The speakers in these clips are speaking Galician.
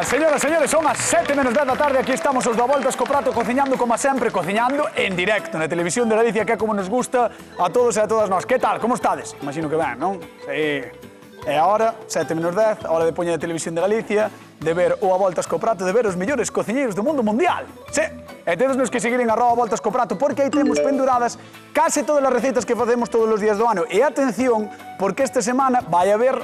Señoras, señores, son as 7:10 da tarde. Aquí estamos os da Voltas co Prato, cociñando como sempre, cociñando en directo na televisión de Galicia, que é como nos gusta a todos e a todas nós. Que tal? Como estades? Imagino que ben, non? Sí. E agora, 7:10, a hora de poñer a televisión de Galicia, de ver o A Voltas co Prato, de ver os mellores cociñeiros do mundo mundial. Sí. E tedesnos que seguir en @Voltas co Prato, porque aí temos penduradas case todas as receitas que facemos todos os días do ano. E atención, porque esta semana vai haber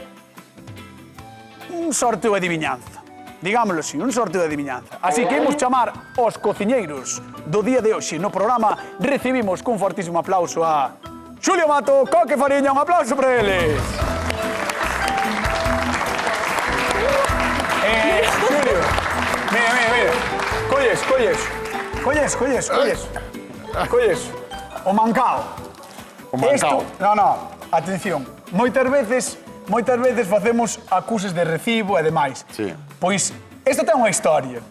un sorteo de adivinanza. Digámoslo así, un sorteo de adivinanza. Así que imos chamar os cociñeiros do día de hoxe. No programa recibimos cun fortísimo aplauso a Xulio Mato, Coque Fariña. Un aplauso para eles. Xulio, mira. Colles. O mancao. No, atención. Moitas veces facemos acuses de recibo e demais. Sí. Pois, esta ten unha historia.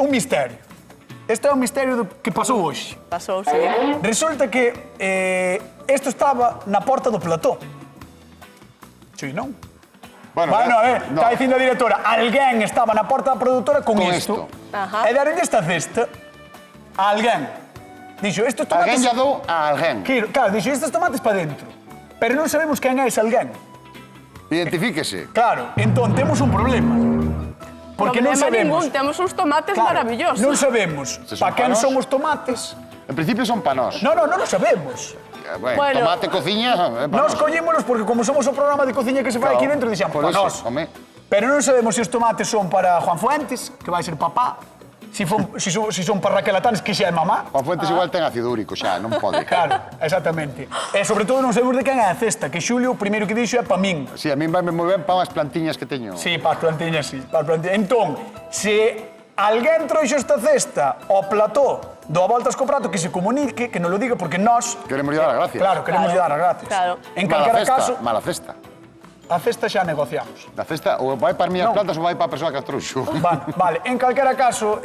Un misterio. Este é un misterio que pasou hoxe. Pasou, sí. Resulta que isto estaba na porta do plató. Sí, non? Bueno, está dicindo a directora, alguén estaba na porta da produtora con isto. Ajá. E daronlle esta cesta a alguén. Dixo, estos tomates... Alguén lle dou a alguén. Claro, dixo, estes tomates para dentro. Pero non sabemos quen é ese alguén. Identifíquese. Claro, entón temos un problema. Porque non sabemos... Temos uns tomates maravillosos. Non sabemos para quen son os tomates. En principio son pa nós. Non o sabemos. Bueno, tomate, cociña... Nós collímonos porque como somos o programa de cociña que se fai aquí dentro, dixamos, para nós. Pero non sabemos se os tomates son para Juan Fuentes, que vai ser papá, se son para Raquel Atanes, que xa é mamá. Juan Fuentes igual ten ácido úrico xa, non pode. Claro, exactamente. E sobre todo non sabemos de quen é a cesta, que Xulio o primeiro que dixo é pa min. Sí, a min vai moi ben para as plantiñas que teño. Sí, para as plantiñas, sí. Entón, se alguén trouxo esta cesta ao plató do A Voltas co Prato, que se comunique, que non lo diga, porque nós... Queremos lle dar as gracias. Claro, queremos lle dar as gracias. Claro. En calquera caso... Mala cesta. A cesta xa negociamos. A cesta ou vai para as miñas plantas ou vai para a persoa que as trouxo. Vale, en calquera caso,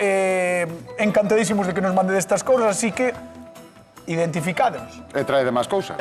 encantadísimos de que nos mande destas cousas, así que identificádenos. E trae de máis cousas.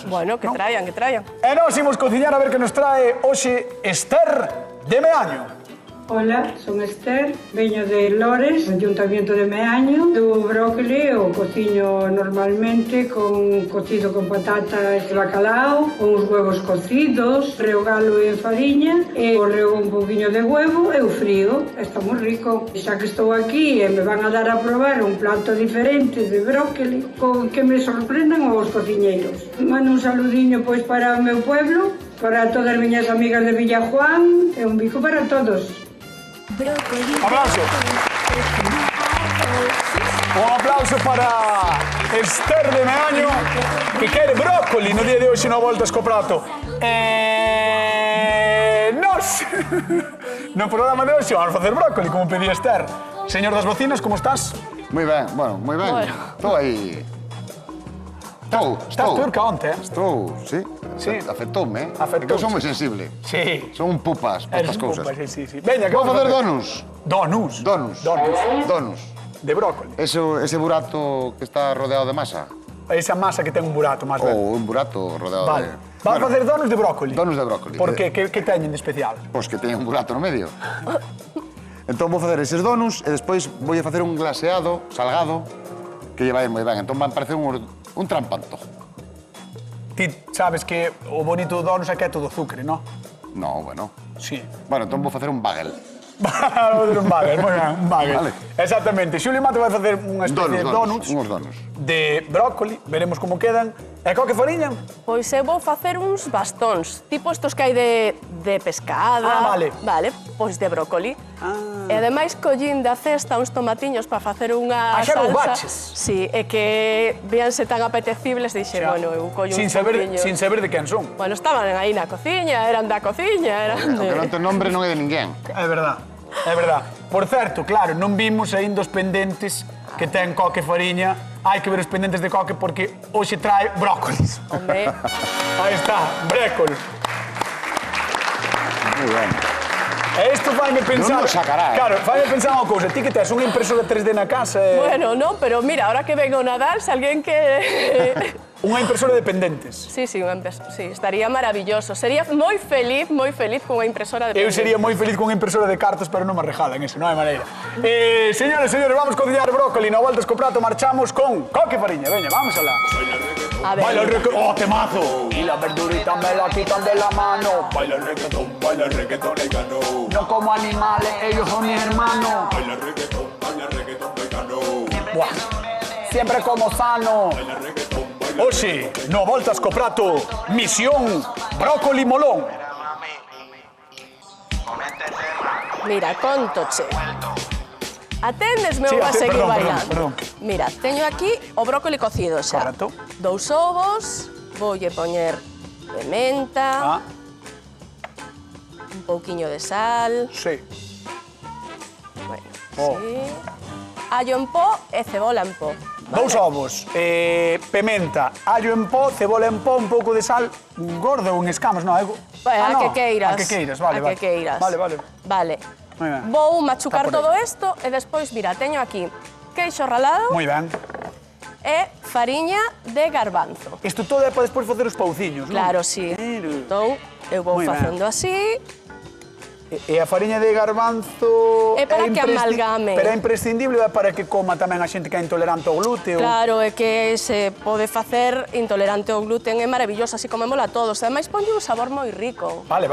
Bueno, que traian. E nós imos cociñar a ver que nos trae hoxe Esther de Meaño. Hola, son Esther, veño de Lores, Ayuntamiento de Meaño. Do brócoli o cociño normalmente con cocido con patatas de bacalao, con uns huevos cocidos, rehogalo en fariña, e o rehego un poquinho de huevo e o frío. Está moi rico. Xa que estou aquí e me van a dar a probar un plato diferente de brócoli, con que me sorprendan os cociñeiros. Mando un saludiño pois para o meu pueblo, para todas as miñas amigas de Villajuán, e un bico para todos. Aplauso. Un aplauso para Esther de Meaño, que quere brócoli no día de hoxe no Voltas co Prato. Nos, no programa de hoxe vamos facer brócoli, como pedía Esther. Señor das bocinas, como estás? Moi ben, moi ben. Estou aí. Estás peor que onte, eh? Estou, sí. Afectoume, eu son moi sensible. Sí. Son pupas para estas cousas. Sí. Veña, que vou facer donuts. Donuts. De brócoli. Ese burato que está rodeado de masa. Esa masa que ten un burato máis ben. Ou un burato rodeado de... Vas a facer donuts de brócoli? Donuts de brócoli. Por que? Que teñen de especial? Pois que teñen un burato no medio. Entón vou facer eses donuts e despois vou facer un glaseado, salgado, que lle vai moi ben. Entón van parecer un trampanto. Ti sabes que o bonito do donuts é que é todo azúcar, non? No, bueno. Sí. Bueno, entón vou facer un bagel. Vou facer un bagel, moi ben, un bagel. Vale. Exactamente. Xulio Mato vai facer unha especie de donuts. Uns donuts. De brócoli, veremos como quedan. E Coque Fariña? Pois eu vou facer uns bastóns, tipo estos que hai de pescada. Vale. Vale, pois de brócoli. E ademais collín da cesta uns tomatiños para facer unha salsa. Xa roubaches? Sí, e que víanse tan apetecibles, dixe, bueno, eu collo un pouquiño. Sin saber de quen son. Bueno, estaban aí na cociña, eran da cociña, eran O que non ten nombre non é de ninguén. É verdad. Por certo, claro, non vimos aínda os pendentes que ten Coque Fariña. Hai que ver os pendentes de Coque porque hoxe trae brócolis. Hombre. Aí está, brécol. Moi ben. E isto faime pensar... Non nos sacará, Claro, faime pensar unha cousa. Ti que tes unha impresora 3D na casa... Bueno, non, pero mira, ahora que vengo o Nadal, se alguén que... Unha impresora de pendentes. Sí, estaría maravilloso. Sería moi feliz cunha impresora de Eu pendentes. sería moi feliz con unha impresora de cartas, pero non me regalan eso, non hai maneira. Señores, vamos cociñar brócoli. No voltas co prato marchamos con Coque Fariña. Veña, vamos alá. A ver, Baila el reggaetón, oh, temazo. Y la verdurita me la quitan de la mano. Baila el reggaetón mexicano. No como animales, ellos son mis hermanos. Baila el reggaetón mexicano. Buah, siempre como sano. Oxe, no voltas co prato, misión brócoli molón. mira, contoche. Atendesme Sí, ou a seguir perdón, bailando. perdón. Mira, teño aquí o brócoli cocido xa. Correcto. 2 ovos, voulle poñer pimenta, un pouquiño de sal, Sí. bueno, Oh. sí. Allo en pó e cebola en pó. Dous ovos, pimenta, allo en pó, cebola en pó, un pouco de sal, gordo ou en escamas, non? Algo... A no, que queiras. A que queiras, vale, A vale. que queiras. Vale, vale. Vale. Moi ben. Vou machucar Está por todo aí. isto e despois, mira, teño aquí queixo ralado Moi ben. e fariña de garbanzo. Isto todo é para despois facer os pauciños, non? Claro, sí. Claro. Entón, eu vou Moi ben. facendo así. E a fariña de garbanzo... É para que amalgame. Pero é imprescindible ou é para que coma tamén a xente que é intolerante ao glúteo? Claro, é que se pode facer intolerante ao gluten, é maravilloso, así comémola todos. Ademais, ponlle un sabor moi rico. Vale.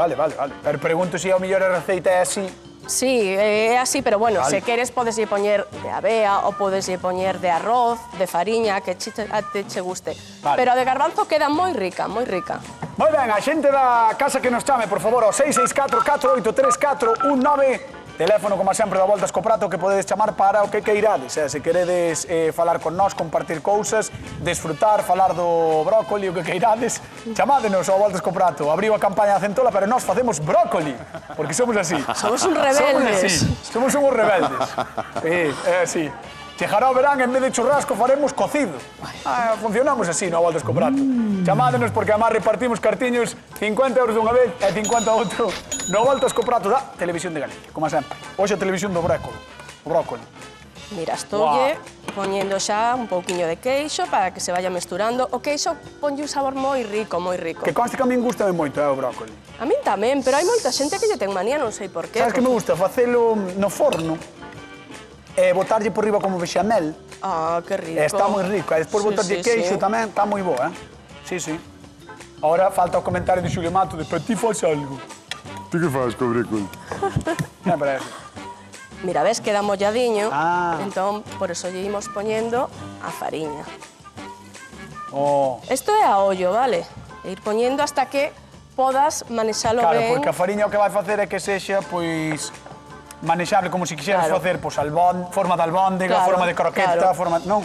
Pero pregunto se ao mellor a receita é así. Sí, é así, pero bueno, Vale. se queres podeslle poñer de avea ou podeslle poñer de arroz, de fariña, que a te che guste. Vale. Pero a de garbanzo queda moi rica, moi rica. Moi ben, a xente da casa que nos chame, por favor, ao 664-483-419. Teléfono, como sempre, da Voltas co Prato, que podedes chamar para o que queirades. Se queredes falar con nós, compartir cousas, desfrutar, falar do brócoli, o que queirades, chamádenos ao Voltas co Prato. Abriu a campaña da Centola, pero nós facemos brócoli, porque somos así. Somos uns rebeldes. Somos uns rebeldes. É así. Chegará o verán, en vez de churrasco, faremos cocido. Funcionamos así, no Voltas co Prato. Chamádenos, porque además repartimos cartiños 50 euros dunha vez e 50 outro. No Voltas co Prato da Televisión de Galicia, como sempre. Hoxe a televisión do brócoli. O brócoli. Mira, estoulle poñendo xa un pouquiño de queixo para que se vaya mesturando. O queixo ponlle un sabor moi rico, moi rico. Que conste que a min gusta moito o brócoli. A min tamén, pero hai moita xente que lle ten manía, non sei por qué. Sabes que me gusta? Facelo no forno e botarlle por riba como bechamel. Ah, que rico. E está moi rico. E despois botarlle queixo tamén, está moi bo, Sí. Ahora falta o comentario de Xulio Mato de, pero ti faz algo. Ti que faz co brócoli? Me parece. Mira, ves, queda molladiño, Ah. entón, por eso lle imos poñendo a fariña. Oh. Isto é a ollo, vale? E ir poñendo hasta que podas manexalo Claro, ben. porque a fariña o que vai facer é que sexa, pois, manexable como se quixeras Claro. facer, pois, forma de albóndega, Claro, forma de croqueta, claro. forma... Non?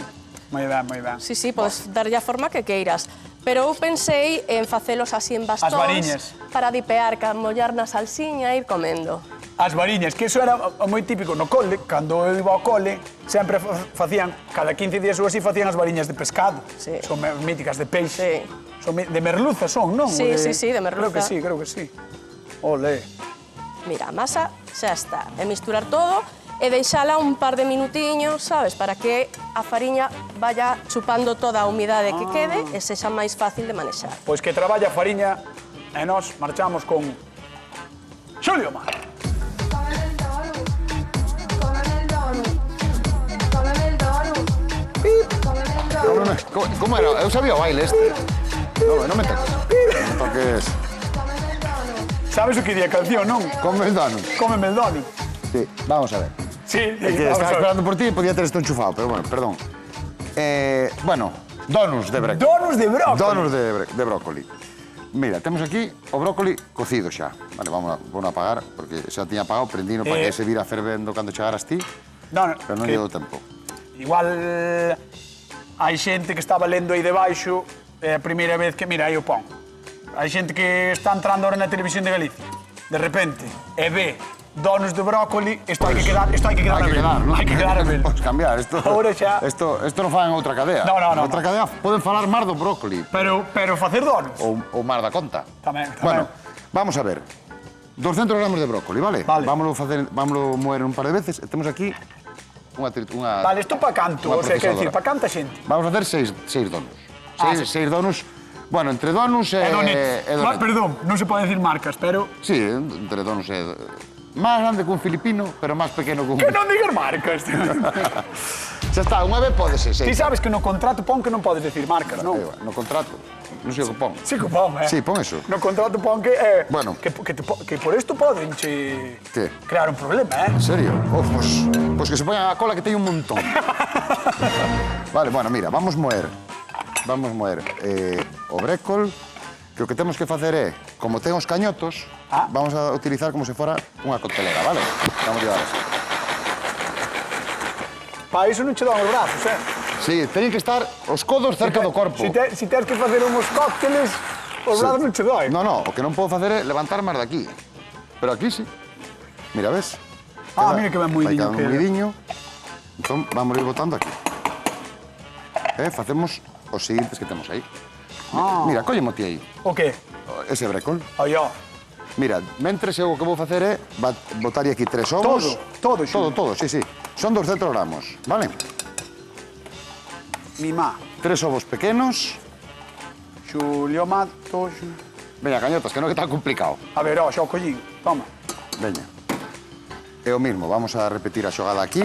Moi ben, moi ben. Sí, podes darlle a forma que queiras. Pero eu pensei en facelos así en bastóns. As variñas. Para dipear, mollar na salsiña e ir comendo. As variñas, que iso era moi típico no cole, cando eu iba ao cole, sempre facían, cada 15 días ou así, facían as variñas de pescado. Sí. Son míticas de peixe. Sí. Son de merluza son, non? Sí, sí, de merluza. Creo que sí. Olé. Mira, a masa xa está. E misturar todo e deixala un par de minutiños, sabes, para que a fariña vaya chupando toda a humidade que quede e sexa máis fácil de manexar. Pois que traballa a fariña e nós marchamos con Xulio Mar. Como era? Eu sabía o baile este. Non me toques. Non toques. Sabes o que di a canción, non? Come el donut. Cómeme el donut. Sí, vamos a ver. Sí, É que estaba esperando por ti e podía ter isto enchufado, pero bueno, perdón. Bueno, donuts de brócoli. Donuts de brócoli. Donuts de brócoli. Mira, temos aquí o brócoli cocido xa. Vale, vamos a apagar, porque xa tiña apagado, prendino para que se vira fervendo cando chegaras ti, Non, pero non que lle dou tempo. igual hai xente que estaba lendo aí debaixo, é a primeira vez que, mira, aí o pon. Hai xente que está entrando ahora na Televisión de Galicia, de repente, e ve donuts de brócoli, isto hai que quedar a ver. ¿no? Hai que quedar a ver. Podes cambiar, isto Ahora xa- Isto non fan en outra cadea. No. En outra cadea poden falar máis do brócoli, Pero facer donuts, ou máis da conta. Tamén. Bueno, vamos a ver. 200 gramos de brócoli, vale? Vale. Vámoslo moer un par de veces. Temos aquí unha... Vale, isto pa canto, Unha o sea, quer procesadora. dicir, pa canta xente. Vamos a hacer 6 donuts. Seis donuts. Bueno, entre donuts e donuts. Perdón, non se pode decir marcas, pero... Sí, entre donuts e... Más grande que un filipino, pero más pequeno que un... Que non digas marcas. Xa está, unha vez pódese, Ti sabes que no contrato pon que non podes decir marcas, non? No contrato, non sei o que pon. Sí que pon, Sí, pon eso. No contrato pon que... Bueno. Que por isto poden che... Que? Crear un problema, En serio? Pois que se poñan a cola que teño un montón. Vale, bueno, mira, vamos moer o brécol, que o que temos que facer é, como ten os cañotos, vamos a utilizar como se fora unha coctelera, vale? Vamos a llevar así. Pa iso non che dan os brazos, Sí, teñen que estar os codos cerca do corpo. Si tens que facer uns cócteles, os brazos non che doi. No, o que non podo facer é levantar máis daqui. Pero aquí sí. Mira, ves? Mira que ben moidiño Vai que quedar moidiño. Entón, vamos a ir botando aquí. Facemos os seguintes que temos aí. Mira, cóllemo ti aí. O que? Ese brécol. Ai, ó. Mira, mentres eu o que vou facer é botar aquí 3 ovos. Todo, Xulio. Todo, sí. Son 200 gramos, vale? Mi má. 3 ovos pequenos. Xulio Matos. Veña, cañotas, que non é tan complicado. A ver, ó, xa o collín. Toma. Veña. É o mismo, vamos a repetir a xogada aquí.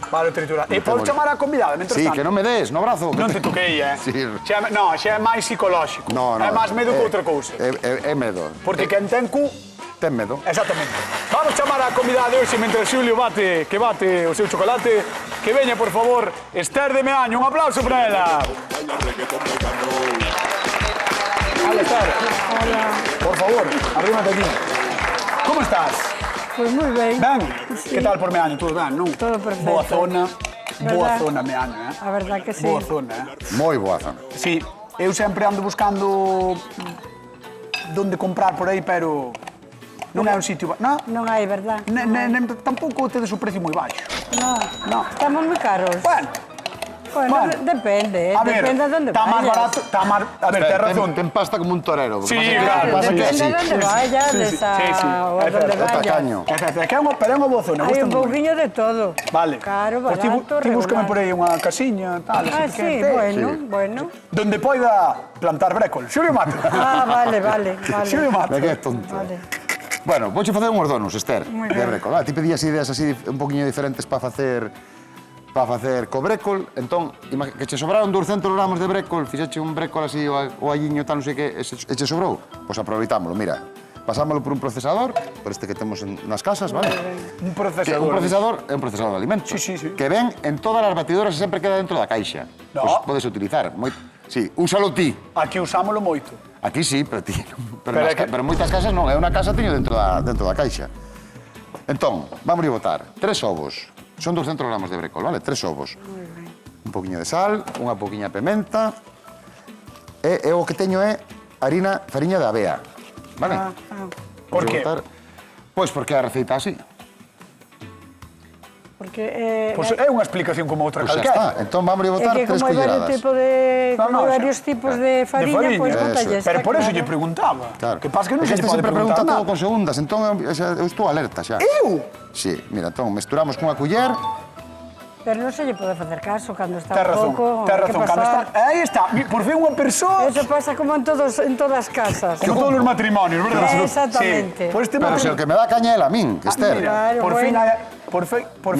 Vale, triturar. E podes chamar a convidada, mentre Sí, tanto? que non me des, no brazo. Non te toquei, Sí. No, xa é máis psicolóxico. No. É máis medo que outra cousa. É medo. Porque quen ten cu... Ten medo. Exactamente. Vamos chamar a convidada de hoxe mentre Xulio bate o seu chocolate. Que veña, por favor, Esther de Meaño. Un aplauso para ela. Hola, Esther. Hola, Por favor, arrímate aquí. Como estás? pues muy ben. Ben? Que tal por Meaño? Todo ben, non? Todo perfecto. Boa zona. Boa Verdad? zona, Meaño, A verdad que sí. Boa zona, Moi boa zona. Sí, eu sempre ando buscando donde comprar por aí, pero non é un sitio... Non, Non hai, verdad? tampouco tedes o precio moi baixo. No. Estamos moi caros. Bueno, Depende, a ver, depende de onde está máis vayas. barato, está máis... A ver, ten razón. Ten pasta como un torero. Sí, Claro, pasa que Depende así. de onde vayas, Sí, o a é donde certo. vayas. tacaño. Pero é unha boa zona, Hai gusta un pouquiño de todo. Vale. Caro, Pois ti barato, búscame regular. por aí unha casiña, tal, Ah, así sí, pequena. bueno. Donde poida plantar brécol. Xulio Mato. Vale. Xulio Mato. Me que tonto. Vale. Bueno, vouche facer unhos donos, Esther. Moi De ben. brécol. Ti pedías ideas así un poquinho diferentes para facer co brécol. Entón, que che sobraron 200 gramos de brécol, fixeche un brécol así o alliño tal, non sei que, e che sobrou. Pois aproveitámoslo, mira. Pasámoslo por un procesador, por este que temos nas casas, vale? Un Que procesador. un procesador é un procesador de alimentos. Sí. Que ven en todas as batidoras e sempre queda dentro da caixa. No. Pois podes utilizar. Sí, úsalo ti. Aquí usámoslo moito. Aquí sí, pero ti. Pero é que- Pero moitas casas non, é unha casa teño dentro da caixa. Entón, vamos a botar 3 ovos. Son 200 gramos de brécol, vale? 3 ovos. Un poquinho de sal, unha poquinha pementa. E o que teño é fariña de avea. Vale? Por Vamos a qué? botar- Pois porque a receita así. Porque Pois é unha explicación como outra Pois xa calquera. está. Entón vamos a é botar que 3 como hai varios culleradas. tipos de No, varios xa. tipos de fariña, pois Eso. bótalles. Pero por eso claro. lle preguntaba. Claro. Que pasa que non É se lle este pode sempre preguntar pregunta todo nada. con segundas, entón eu estou alerta xa. Eu? Sí, mira, entón mesturamos cunha culler. Pero non se lle pode facer caso cando está Ten un razón, pouco... ten hai que razón. Cando está... pasar. Aí está, por fin unha persoa... Eso pasa como en todas as casas. Como todos os matrimonios, verdad? Sí. Exactamente. Por este Pero se o matrimonio... que me dá caña é a min, Esther. Mira, Claro, por fin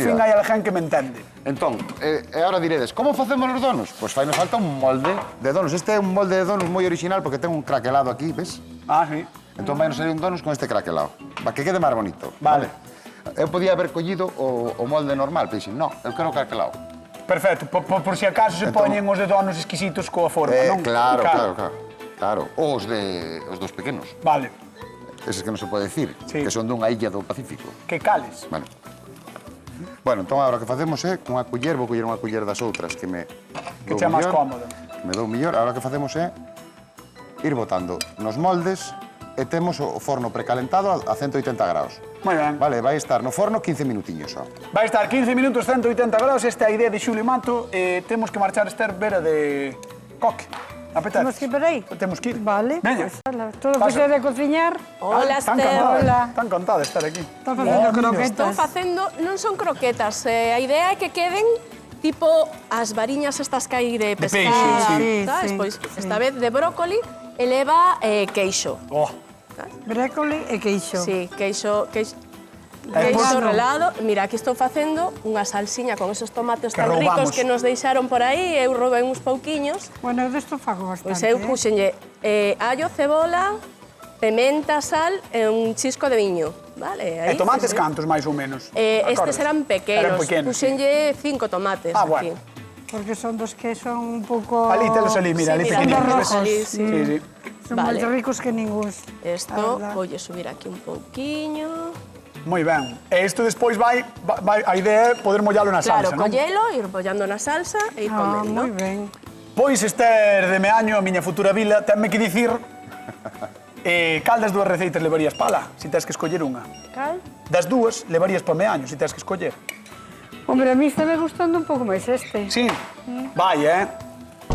bueno. hai Mira. alguén que me entende. Entón, e agora diredes, como facemos os donos? Pois fai nos falta un molde de donos. Este é un molde de donos moi original porque ten un craquelado aquí, ves? Ah, sí. Entón vai nos salir un donos con este craquelado. Para que quede máis bonito. Vale. Eu podía haber collido o molde normal, pero dixen, no, eu quero craquelado. Perfecto, por si acaso se Entón- poñen os de donos exquisitos coa forma, non? Claro. Os dos pequenos. Vale, Eses que non se pode decir, Sí. que son dunha illa do Pacífico. que cales. Vale. Bueno, entón agora o que facemos é, cunha culler, vou coller unha culler das outras que me Que dou che é máis mellor, cómodo. Me dou mellor, agora o que facemos é ir botando nos moldes e temos o forno precalentado a 180 graus. Moi ben. Vale, vai estar no forno 15 minutiños só. Vai estar 15 minutos, 180 graus, esta é a idea de Xulio Mato, e temos que marchar Esther Vera de Coque. Apetece? Temos que ir por aí? Temos que ir. Vale, Veña. pues, ala, todo o Pasa. que sea de cociñar, Hola, Tan Esther. encantada, Hola. tan encantada de estar aquí. están facendo Estou croquetas. facendo, non son croquetas, a idea é que queden tipo as variñas estas que hai de pescar, peixe, sí. sabes? Sí, Pois sí. esta vez de brócoli e leva queixo. Oh, Brécoli e queixo. Sí, queixo bueno. relado. Mira, aquí estou facendo unha salsiña con esos tomates Que tan roubamos. ricos que nos deixaron por aí, eu roubei uns pouquiños. Bueno, eu desto fago bastante. Pois eu puxenlle allo, cebola, pementa, sal e un chisco de viño, vale? e tomates cantos, máis ou menos? Estes eran pequenos, pequenos, puxenlle 5 tomates Ah, aquí. bueno. Porque son dos que son un pouco... Ali, telos ali, mira, ali Sí, mira, pequeninos. los ves? rojos. Ali, Sí, sí. Son Vale. máis ricos que ninguns. Isto, Ah, voulle subir aquí un pouquiño. Moi ben. E isto despois vai, a idea é poder mollalo na Claro, salsa, non? collelo, ir bollando na salsa e ir Ah, comendo. moi ben. Pois Esther de Meaño, a miña futura vila, tenme que dicir cal das dúas receitas levarías pala, se tes que escoller unha. Cal? Das dúas levarías pa Meaño, se tes que escoller. Hombre, a mí está me gustando un pouco máis este. Sí. Vai,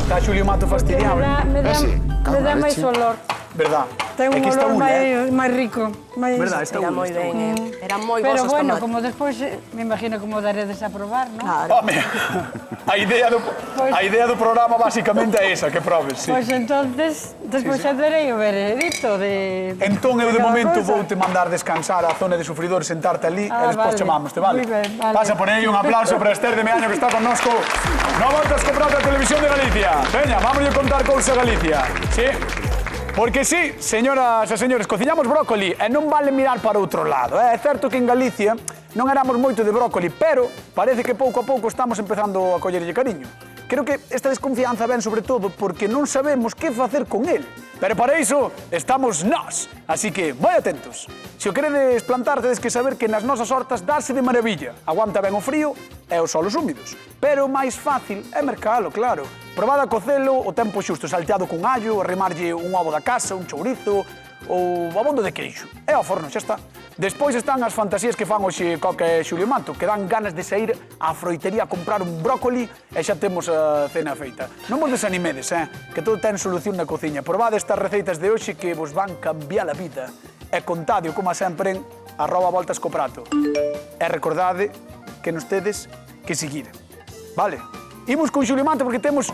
Está Xulio Mato fastidiado, Me dá Sí, me dá máis leche. olor. verdad? Ten É un que está olor ule, máis rico. Máis... Verdad, está Era ule, moi está ben, ule. Eran moi bons Pero os bueno, tomates. como despois, me imagino como daredes a probar, non? Claro. Home, a idea do programa basicamente é esa, que probes, sí. Pois entonces, despois xa darei o veredito de... Entón, eu de cada momento cousa. vou-te mandar descansar á zona de sufridores, sentarte ali, e Ah, despois vale. chamamos-te, vale? Muy ben, vale. Pasa por aí un aplauso para Esther de Meaño, que está connosco. No voltas a comprar a Televisión de Galicia. Veña, vámonos a contar cousa Galicia. Sí? Porque sí, señoras e señores, cociñamos brócoli e non vale mirar para outro lado. É certo que en Galicia non éramos moito de brócoli, pero parece que pouco a pouco estamos empezando a collerlle cariño. Creo que esta desconfianza ven sobre todo porque non sabemos que facer con el. Pero para iso estamos nós. Así que, vai atentos. Se o queredes plantar, tedes que saber que nas nosas hortas dase de maravilla. Aguanta ben o frío e os solos húmidos. Pero o máis fácil é mercalo, claro. Probad a cocelo o tempo xusto, salteado con allo, arrimarlle un ovo da casa, un chourizo ou abondo de queixo. E ao forno, xa está. Despois están as fantasías que fan hoxe Coca e Xulio Mato, que dan ganas de sair á froitería a comprar un brócoli e xa temos a cena feita. Non vos desanimedes, que todo ten solución na cociña. Probade estas receitas de hoxe que vos van cambiar a vida. E contadio, como sempre, en @voltascoprato. E recordade que nos tedes que seguir. Vale? Imos con Xulio Mato porque temos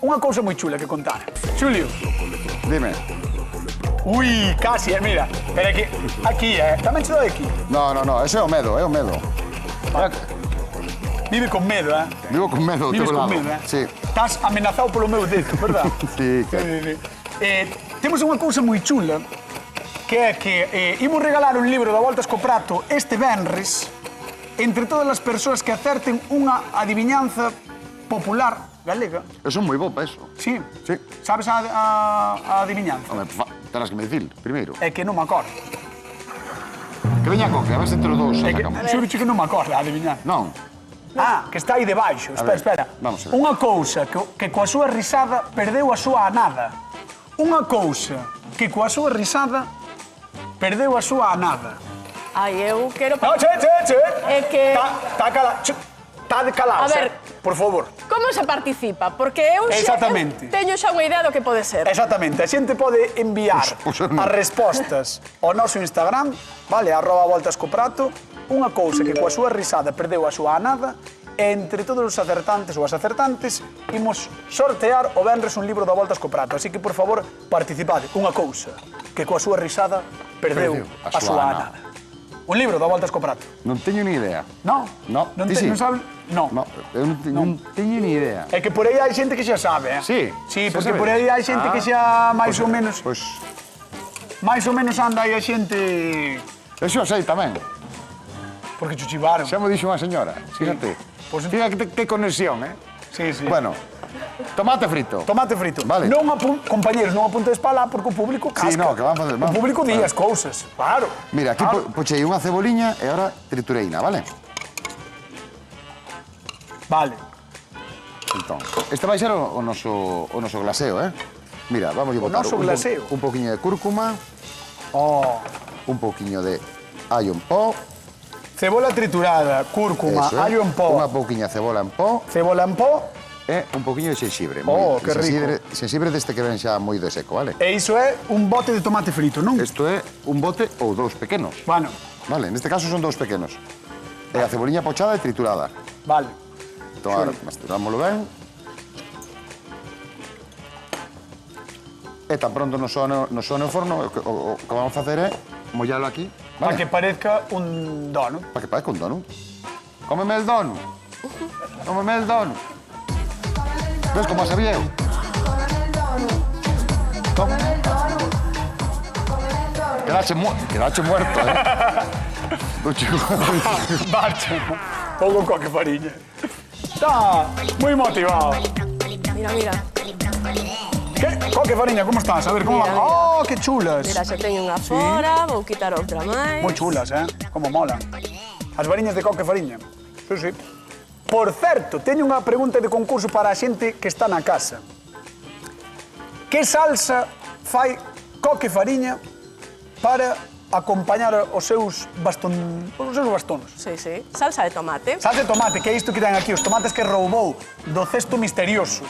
unha cousa moi chula que contar. Xulio. Dime. Ui, casi, mira. Pero aquí, tamén che dou aquí. No, ese é o medo, é o medo. Vive con medo, Vivo con medo do Vives teu con lado. medo, Sí. Estás amenazado polo meu dedo, verdad? Sí, Temos unha cousa moi chula, que é que imos regalar un libro da Voltas co Prato este venres entre todas as persoas que acerten unha adivinanza popular galega. Eso é moi bo para eso. Sí. Sí. Sabes a adivinanza? Home, terás que me dicir, primeiro. É que non me acordo. Que veña a coque, a ver se entre os dous É que, sacamos. xuro que non me acordo a adivinanza. Non. Ah, que está aí debaixo. Espera, ver, espera. vamos a ver. Unha cousa que coa súa risada perdeu a súa anada. Unha cousa que coa súa risada perdeu a súa anada. Ai, eu quero... No, che. É que... Está de calaos, A ver. por favor. Como se participa? Porque eu Exactamente. teño xa unha idea do que pode ser. Exactamente, a xente pode enviar Pois non. as respostas ao noso Instagram, vale, @voltascoprato, unha cousa que coa súa risada perdeu a súa anada, e entre todos os acertantes ou as acertantes imos sortear o venres un libro da Voltas co Prato. Así que, por favor, participade. Unha cousa que coa súa risada perdeu a súa anada. Un libro da Voltas co Prato. Non teño ni idea. No? No, Non, ti sí? non sabe? No. No, eu non teño ni idea. É que por aí hai xente que xa sabe, Sí? Sí, Xa porque sabe. por aí hai xente que xa máis ou menos... Pois, máis ou menos anda aí a xente... eso sei tamén. Porque chuchivaron. Xa mo dixo unha señora, fíjate. Pois- Fíjate que conexión, Sí, sí. Bueno, tomate frito. Tomate frito. Vale. Non compañeros, non apuntes para lá porque o público casca. Sí, no, que vamos a facer, O vamos. público di Vale. as cousas, claro. Mira, aquí Claro. pochei unha ceboliña e ahora tritureina, vale? Vale. Entón, este vai ser o noso glaseo, Mira, vamos a botar noso glaseo. un poquinho de cúrcuma, Oh, un poquinho de allo en pó, cebola triturada, cúrcuma, eso, allo en unha pó, pouquiña de cebola en pó cebola en pó, e un poquinho de xenxibre. Oh, que Xenxibre deste que ven xa moi de seco, vale? e iso é un bote de tomate frito, non? Isto é un bote ou dous pequenos, Bueno, vale? Neste caso son dous pequenos. E a ceboliña pochada e triturada. vale. Entón, agora mesturámoslo ben. E tan pronto nos soa no forno, o que vamos a facer é mollalo aquí. Para que parezca un donut. Para que parezca un donut. Cómeme el donut. Cómeme el donut. ¿Ves cómo sabía eu? Quedache muerto, Marcha. Todo con coque fariña. Está muy motivado. Mira, mira. ¿Qué? Coque fariña, ¿cómo estás? A ver, ¿cómo Mira, va? mira. ¡Oh, qué chulas! Mira, xa teño unha fora, vou quitar outra máis. Moi chulas, Como molan. As variñas de coque fariña. Sí, sí. Por certo, teño unha pregunta de concurso para a xente que está na casa. Que salsa fai coque fariña para acompañar os seus bastóns? Sí, sí. Salsa de tomate. Salsa de tomate, que é isto que ten aquí, os tomates que roubou do cesto misterioso.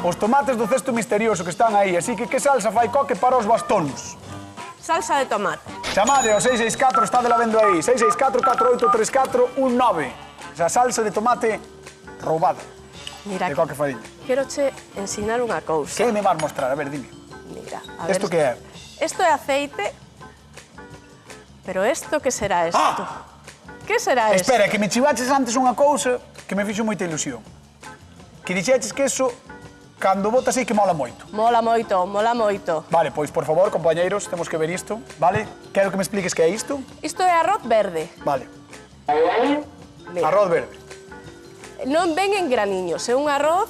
Os tomates do cesto misterioso que están aí, así que salsa fai coque para os bastóns? Salsa de tomate. Chamade ao 664, está de la vendo aí, 664-4834-19. Esa salsa de tomate roubada, Mira, de coque fariña. quero che ensinar unha cousa. Que me vas mostrar? A ver, dime. Mira, a ver. Isto que é? Isto é aceite, pero isto que será isto? Que será isto? Espera, que me chivaches antes unha cousa que me fixo moita ilusión. Que dixeches que eso, cando botas aí, que mola moito. Mola moito, mola moito. Vale, pois, por favor, compañeiros, temos que ver isto, vale? Quero que me expliques que é isto. Isto é arroz verde. Vale. Mira. Arroz verde. Non ven en graniños, é un arroz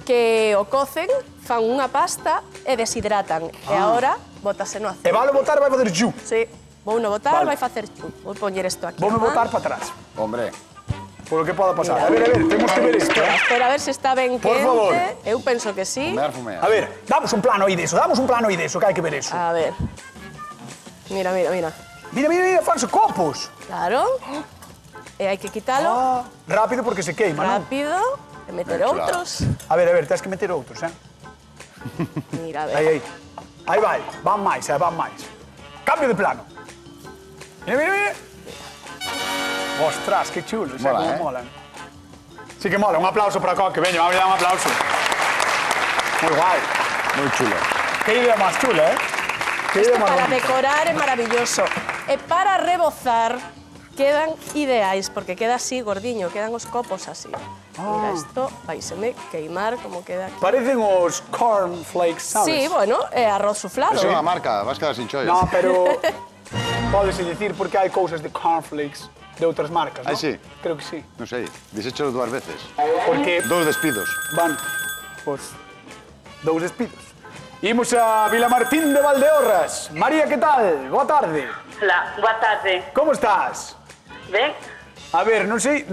que o cocen, fan unha pasta e deshidratan. E agora bótase no E aceite. vale botar, vai fazer ju. Sí, vou no botar, Vale. vai facer chu. Vou poñer isto aquí. Voume á man. botar para atrás, Hombre, por lo que poda pasar. Mira. A ver, temos que ver isto. Espera a ver se está ben Por quente. favor. Eu penso que sí. fumear. A ver, damos un plano aí deso, que hai que ver eso. A ver. Mira, mira, mira. Mira, fanse copos. Claro. E hai que quitalo Rápido porque se queima, non? rápido e meter Ben, claro. outros. A ver, tens que meter outros, Mira, a ver. Aí. Aí vai, van máis, van máis. Cambio de plano. Mira. Ostras, que chulo, Mola, como eh? molan. Sí que mola, un aplauso para Coque, veña, vamos a dar un aplauso. Moi guai. Moi chulo. Que idea máis chula, Que Isto idea máis para bonita. decorar é maravilloso. E para rebozar quedan ideais, porque queda así gordiño, quedan os copos así. Mira, isto vaiseme queimar como queda aquí. Parecen os cornflakes, sabes? Sí, bueno, é arroz suflado. Eso é unha marca, vas quedar sin chollas. No, pero pódese dicir porque hai cousas de cornflakes de outras marcas, non? Ah, sí? Creo que sí. Non sei, dixéchelo 2 veces. Porque 2 despidos. van, pois, dous despidos. Imos a Vilamartín de Valdeorras. María, que tal? Boa tarde. Hola, boa tarde. Como estás? Ben? A ver, non sei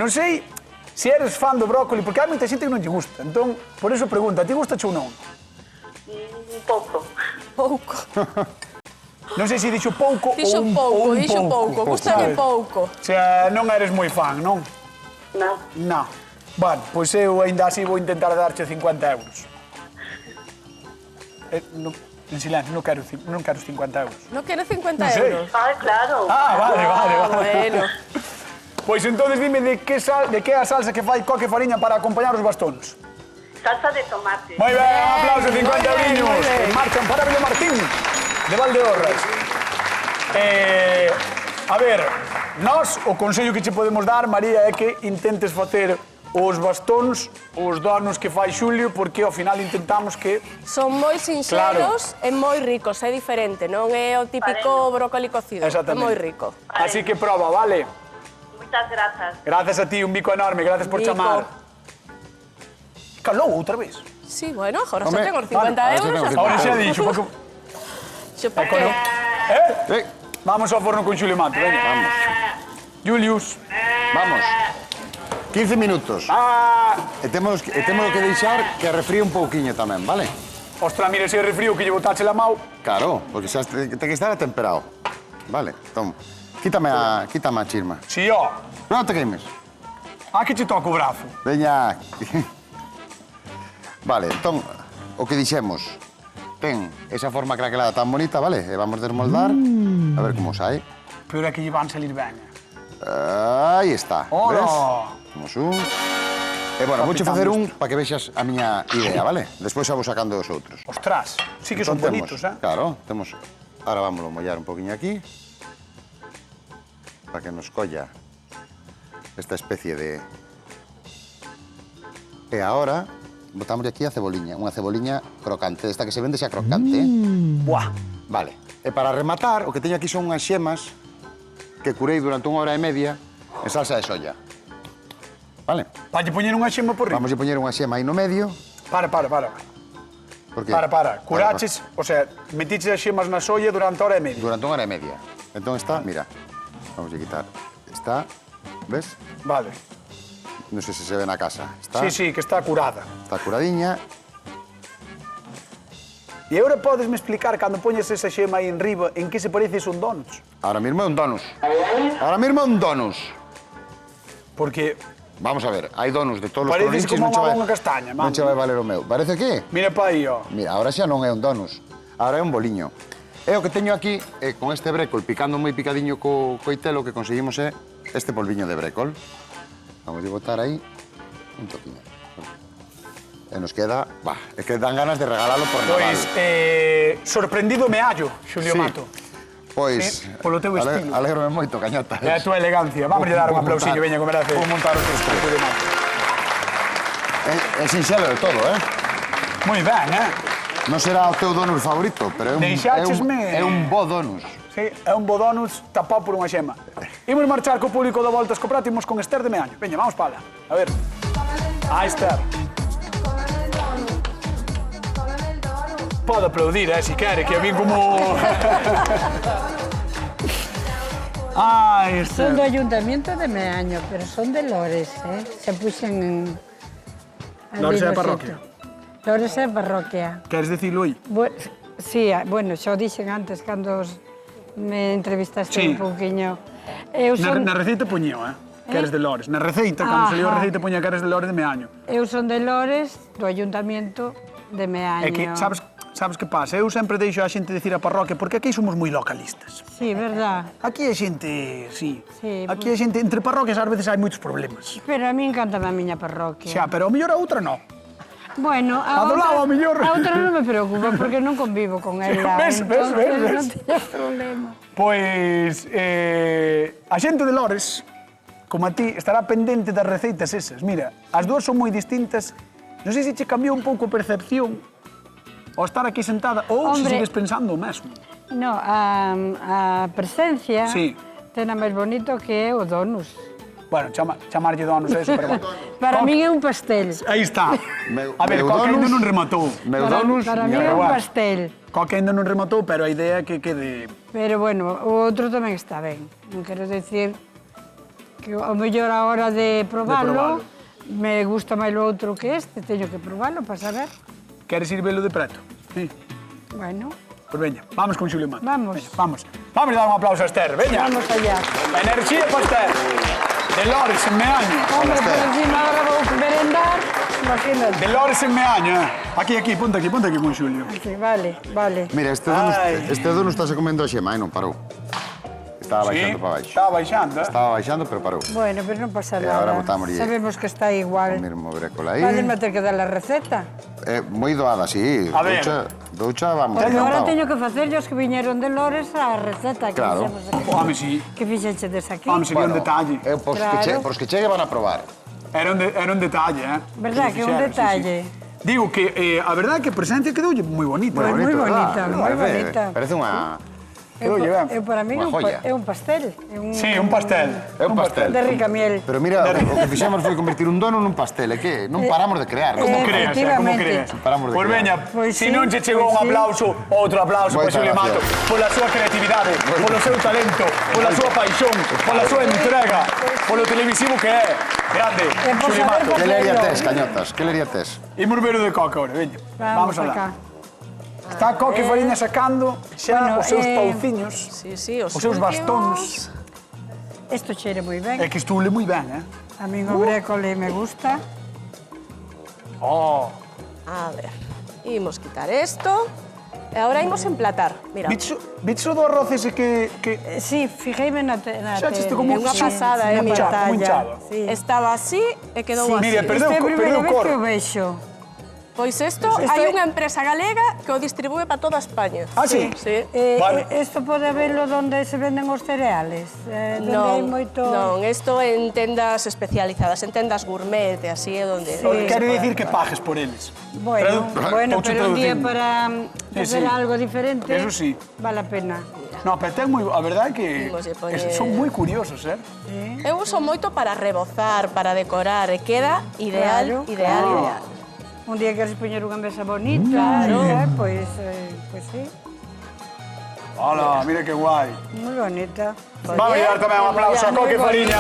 se eres fan do brócoli, porque hai moita xente que non lle gusta. Entón, por eso pregunta, a ti gusta ou non? Un pouco. Pouco. Non sei se dixo pouco Dixo ou un pouco, dixo pouco. Gústame sabes? pouco. O sea, non eres moi fan, non? Non. Non. Bueno, pois eu ainda así vou intentar darche 50 euros. En silencio, non quero os 50 euros. Non quero 50 Non sei. euros. Ai, claro. Vale. Bueno. Pois entonces dime de que é a salsa que fai Coque fariña para acompañar os bastóns. Salsa de tomate. Moi ben, un aplauso, 50 moi ben, eurinhos. moi ben. En marchan para Vilamartín de Valdeorras. A ver, nós o consello que che podemos dar, María, é que intentes facer os bastóns, os donos que fai Xulio, porque ao final intentamos que... Son moi sinxeros e moi ricos, é diferente, non é o típico brócoli cocido, é moi rico. Así que proba, vale? Moitas grazas. Gracias a ti, un bico enorme, gracias por Bico. chamar. Calou outra vez. Sí, bueno, agora xa Home, tengo os vale, 50 ahora xa euros. tengo xa Ahora está. xa dixo, porque... Xa porque... Vamos ao forno con Xulio Mato, veña. Vamos. Julius. Vamos. 15 minutos. E temos que deixar que refríe un pouquiño tamén, vale? Ostras, mira ese refrío que lle botache la mau. Claro, porque xa ten que estar atemperado. Vale, entón, quítame a chisma. Si, ó. Non te queimes. Que che toca o brazo. Veña. Vale, entón, o que dixemos, ten esa forma craquelada tan bonita, vale? E vamos desmoldar, a ver como sai. Pero é que lle van salir ben. Aí está. Hola. Ves? Vamos un. E, bueno, vouche facer un para que vexas a miña idea, vale? Despois xa vou sacando os outros. Ostras, sí que son Entón bonitos, eh? Claro, temos... Ahora vámoslo mollar un poquinho aquí para que nos colla esta especie de... E agora botamos aquí a ceboliña, unha ceboliña crocante, esta que se vende xa crocante, Buah. Vale. E para rematar, o que teño aquí son unhas xemas que curei durante 1 hora e media en salsa de soya. Vale? Vai poñer unha xema por riba. Vamos a poñer unha xema aí no medio. Para. Por qué? Para. Curaches, o sea, metiches as xemas na soya durante hora e media. Durante 1 hora e media. Entón está, mira, vamos a quitar. Está, ves? Vale. Non sei se se ve na casa. Está, Sí, que está curada. Está curadiña. E agora podesme explicar, cando poñes esa xema aí en riba, en que se parece un donuts? Ahora mismo é un donus. Ahora mismo é un donus. Porque Vamos a ver, hai donuts de todos os pareces provincies, como non che unha vai- bonga castaña, Non che vai valer o meu. Parece que? mira pa aí, ó. Mira, ahora xa non é un donus. Ahora é un boliño. E o que teño aquí, con este brécol picando moi picadiño co coitelo, o que conseguimos é este polviño de brécol. Vamos a botar aí un toquinho. E nos queda, é que dan ganas de regalalo por Naval. Pois, sorprendido me hallo, Xulio Sí. Mato. Pois, polo teu estilo. Alégrome moito, cañota. É a tua elegancia. Vamos a dar un aplausillo, veña, que merece. Vou montar outros tres. Xulio Mato. É sinxelo de todo, Moi ben, Non será o teu donus favorito, pero Deixáchesme- é un bo donus. Sí, é un bo donuts tapado por unha xema. Imos marchar co público da Voltas co Prato, imos con Esther de Meaño. Veña, vamos pala. A ver. Esther. Pode aplaudir, si quere, que a mí como... Son do Esther. Ayuntamiento de Meaño, pero son de Lores, eh? Se puxen en... Lores é a ali no parroquia? sitio. Lores é a parroquia. Queres dicilo aí? Sí, bueno, xa o dixen antes cando me entrevistaste Sí. un pouquiño. Eu son, Na receita poñío, que eres de Lores. Na receita, cando salió a Ajá. receita, poñía que eres de Lores de Meaño. eu son de Lores, do Ayuntamiento de Meaño. É que, sabes que pasa? Eu sempre deixo a xente dicir a parroquia, porque aquí somos moi localistas. Sí, verdad. Aquí a xente, sí. Sí, Aquí a xente, entre parroquias, ás veces hai moitos problemas. Pero a mí encantame a miña parroquia. Xa, pero ao mellor a outra non. Bueno, A do lado, ao mellor. a outra non me preocupa, porque non convivo con ela. ves, entonces ves. non teño problema. Pois, a xente de Lores, como a ti, estará pendente das receitas esas. Mira, as dúas son moi distintas. Non sei se che cambiou un pouco a percepción ao estar aquí sentada ou se Hombre. sigues pensando o mesmo. No, a presencia Sí. tena máis bonito que é o donus. Bueno, chamarlle donos eso, pero bueno. Para min é un pastel. Aí está. Meu- A ver, meu Coque ainda donus- non rematou. Meu Para, donus, para min mira, é un igual. pastel. Coque ainda non rematou, pero a idea é que quede... Pero bueno, o outro tamén está ben. Non quero decir que ao mellor a hora de probalo. probalo, me gusta máis o outro que este, teño que probalo para saber. Queres ir velo de preto? Sí. Bueno, Pois veña, vamos con Xulio Mato. Vamos. Veña, vamos. Vamos a dar un aplauso a Esther, veña. vamos allá. Enerxía para Esther. De Lores en Meaño. Hombre, Esther. por encima agora vou merendar, imagínate. De Lores en Meaño, Aquí, ponte aquí, con Xulio. Sí, vale, vale. Mira, este donus estás comendo a xema, non parou. Estaba baixando para baixo. Estaba baixando, Estaba baixando, pero parou. Bueno, pero non pasa E nada. agora botámoslle Sabemos que está O igual. mesmo brécol aí. Podeme ter que dar a receta. Moi doada, sí. A ver. Doucha, vamos. Porque agora encantado. teño que facerlle os que viñeron de Lores a receta que Claro. fixemos aquí. Home, sí. Que fixechedes aquí. Home, sería un detalle. Pos Claro. que chegue van a probar. Era un detalle, Verdad que é un fixeron, detalle. Sí, sí. Digo que a verdade é que a presencia quedoulle moi bonita. Pues moi bonita, ¿verdad? moi bonita. Parece unha... Quedoulle ben. Para mí Unha joya. é un pastel. Sí, un pastel. É un pastel. De rica miel. Pero mira, o que fixemos foi convertir un dono nun pastel, é que non paramos de crear. Como non? creas, como Efectivamente. creas. Paramos de Pois crear. veña, Pois se sí, non che chegou un pois sí. aplauso, outro aplauso para Moitas Xulio Mato, gracias. pola súa creatividade, polo seu talento, pola súa paixón, pola súa entrega, polo televisivo que é. Grande, E por Xulio saber Mato. por Que lería Pero- tes, cañotas? Que lería tes? Imos ver o de Coca ahora, veña. Vamos alá. acá. Está Coque Fariña sacando xa Bueno, os seus pauciños, Sí, sí, os seus bastóns. Isto cheire moi ben. É que estuve moi ben, A min o brécole me gusta. Oh, A ver, imos quitar esto. E agora imos emplatar, mira. Bicho do arroz ese que... Sí, fijeime na Xa chiste tele. como É unha pasada, como mira. hinchado, como hinchado. Sí. Estaba así e quedou así. Mire, Isto é a primeira vez cor. que o vexo. Pois isto, hai unha empresa galega que o distribúe para toda España. Ah, sí? Sí. Vale. Isto pode verlo onde se venden os cereales? Donde hai Non, moito... non, isto en tendas especializadas, en tendas gourmet e así é onde... Quere dicir que pagues por eles. Bueno, Pouche pero un día traducindo. para facer sí. algo diferente, Eso sí. vale a pena. No, pero ten moi... A verdade é que Imoslle poñer- son moi curiosos, eh? Eu uso moito para rebozar, para decorar, e queda ideal, Claro, ideal. Un día queres poñer unha mesa bonita, pois sí, Hola, mira que guai. moi bonita. Vamos a dar tamén un aplauso a Coque Fariña,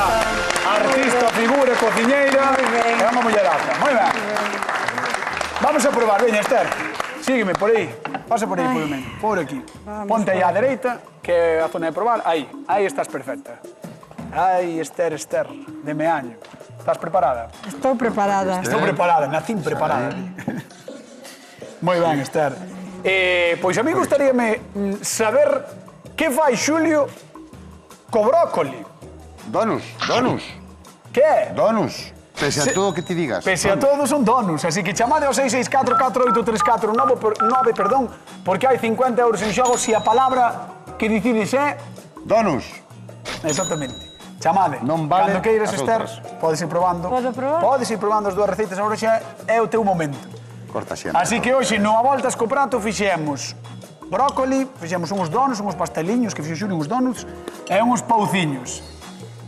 artista, figura, cociñeira. Moi ben. É unha mulleraza. Moi ben. Vamos a probar, veña, Esther. Sígueme por aí. Pasa por aí, por menos. Por aquí. Ponte aí á dereita, que é a zona de probar. Aí estás perfecta. Ai, Esther, de Meaño. Estás preparada? Estou preparada. Estou preparada, nacín preparada. Moi ben, Esther. Pois a mí gustaríame saber que fai Xulio co brócoli. Donus. Que é? Donus. Pese a todo o que ti digas. Pese a todos son donuts, así que chamade ao 664-4834-9, perdón, porque hai 50 euros en xogo se a palabra que dicides é... Donus. Exactamente. Chamade. Non vale Cando queiras, as Esther, outras. podes ir probando. Podo probar? Podes ir probando as dúas receitas, agora xa é o teu momento. Corta xente. Así que hoxe, no A Voltas co Prato, fixemos brócoli, fixemos uns donuts, uns pasteliños, que fixo Xulio uns donuts, e uns pauciños.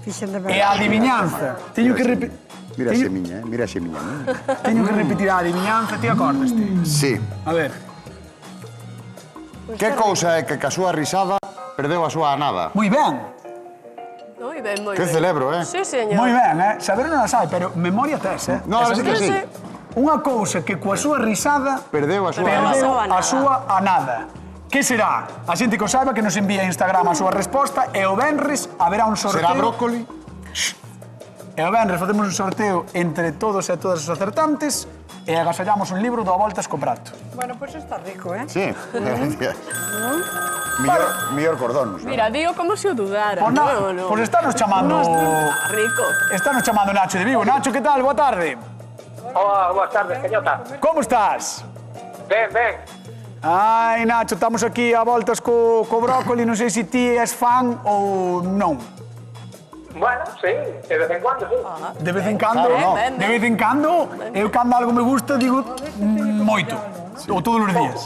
Fixen de E a adivinanza. Teño que repetir... Mira a xemiña, mira a xemiña. Teño que repetir a adivinanza, ti acordaste? Sí. A ver. Que cousa é que ca súa risada perdeu a súa anada? Moi ben. Moi ben, moi Que ben. celebro, Sí, señor. Moi ben, Saber non as hai, pero memoria tes, No, ahora sí que sí. Unha cousa que coa súa risada Perdeu a súa perdeu anada. a súa anada. Que será? A xente que o saiba que nos envía a Instagram a súa resposta e o venres haberá un sorteo. Será brócoli? E o venres facemos un sorteo entre todos e todas os acertantes e agasallamos un libro do A Voltas co Prato. Bueno, pois está rico, Sí. Millor cordón. Mira, digo como se o dudara. Pois pois estános chamando... Rico. Estános chamando Nacho de Vigo. Nacho, que tal? Boa tarde. Hola, boas tardes, Cañota. Como estás? Ben, ben. Ai, Nacho, estamos aquí a voltas co brócoli, non sei se ti és fan ou non. Bueno, sí, de vez en cuando, sí. De vez en cando, Claro, no. de vez en cando, eu cando algo me gusta digo moito, ou todos os días.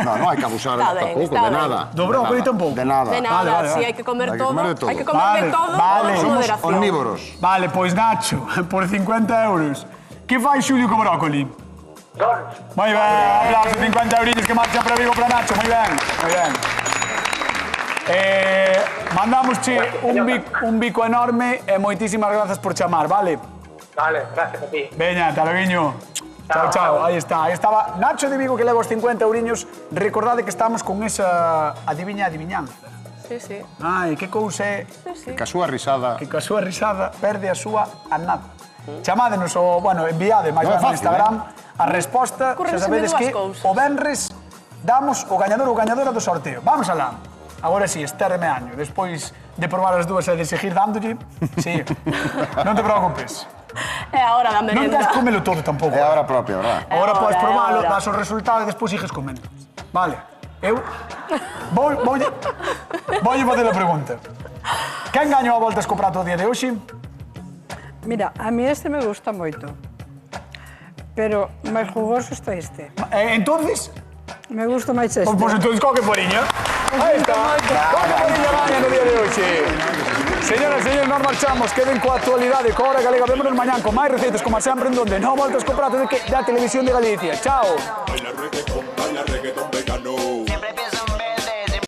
No, hai que abusar Está ben, tampouco, está de ben. nada. Do brócoli tampouco? De nada. De nada, Vale, vale, si vale. hai que comer Hai que todo, comer de todo. hai que comer Vale, de todo vale. con Somos moderación. Omnívoros. Vale, pois Nacho, por 50 euros, que fai Xulio co brócoli? Donuts. Moi ben, aplauso, 50 eurillos que marchan para Vigo para Nacho, moi ben, moi ben. Mandámosche un bico enorme e moitísimas grazas por chamar, vale? Vale, gracias a ti. Veña, ata loguiño. Chao, chao, aí está. Aí estaba Nacho de Vigo que leva os 50 euriños. Recordade que estamos con esa adivinanza. Sí, sí. Ai, que cousa é Que a súa risada... que coa súa risada perde a súa anada. Chamádenos o, bueno, enviade máis Non é no fácil, Instagram a resposta, xa Ocúrrenseme sabedes dúas que cousas. o venres damos o gañador ou gañadora do sorteo. Vamos alá. Agora sí, Esther de Meaño. Despois de probar as dúas e de seguir dándolle, sí. Non te preocupes. É a hora da Non merenda. tens comelo todo tampouco. É a hora propia, verdad? Agora podes Ahora, probalo, ahora. das o resultado e despois sigues comendo. Vale. Eu voulle facer a pregunta. Quen gañou a voltas co prato o día de hoxe? Mira, a mí este me gusta moito. Pero máis jugoso está este. Entonces, Me gusta máis este. pois entonces Coque Fariña. Aí está. Coque Fariña gaña no día de hoxe. Señoras e señores, nos marchamos. Queden coa actualidade, coa hora galega. Vémonos mañán con máis receitas, como sempre, en donde non voltas co prato da Televisión de Galicia. Chao.